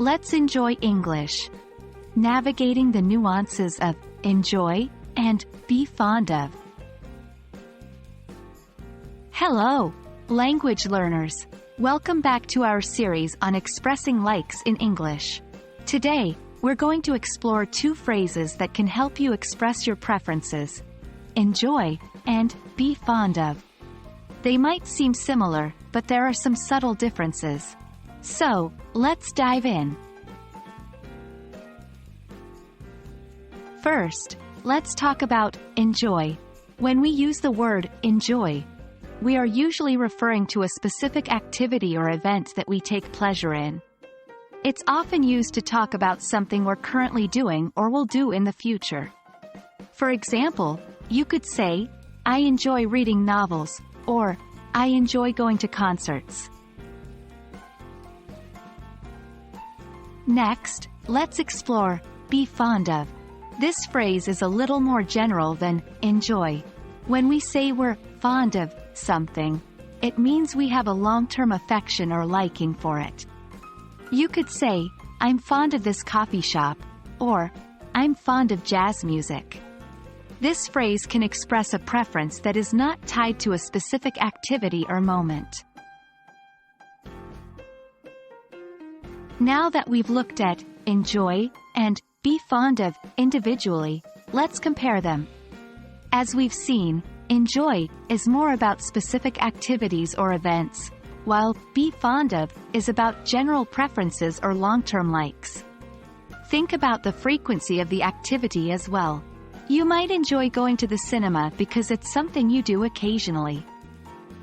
let's enjoy English. Navigating the nuances of enjoy and be fond of. Hello, language learners. Welcome back to our series on expressing likes in English. Today, we're going to explore two phrases that can help you express your preferences: enjoy and be fond of. They might seem similar, but there are some subtle differences. So, let's dive in. First, let's talk about enjoy. When we use the word enjoy, we are usually referring to a specific activity or event that we take pleasure in. It's often used to talk about something we're currently doing or will do in the future. For example, you could say, I enjoy reading novels, or I enjoy going to concerts. Next, let's explore be fond of. This phrase is a little more general than enjoy. When we say we're fond of something, it means we have a long-term affection or liking for it. You could say, I'm fond of this coffee shop, or I'm fond of jazz music. This phrase can express a preference that is not tied to a specific activity or moment. Now that we've looked at enjoy and be fond of individually, let's compare them. As we've seen, enjoy is more about specific activities or events, while be fond of is about general preferences or long-term likes. Think about the frequency of the activity as well. You might enjoy going to the cinema because it's something you do occasionally.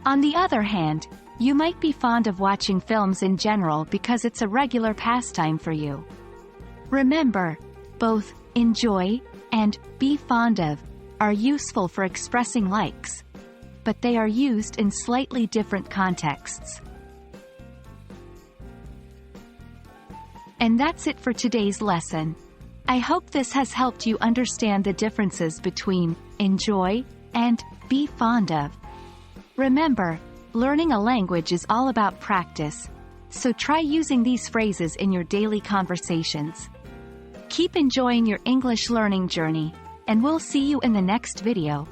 On the other hand, you might be fond of watching films in general because it's a regular pastime for you. Remember, both enjoy and be fond of are useful for expressing likes, but they are used in slightly different contexts. And that's it for today's lesson. I hope this has helped you understand the differences between enjoy and be fond of. Remember, learning a language is all about practice, so try using these phrases in your daily conversations. Keep enjoying your English learning journey, and we'll see you in the next video.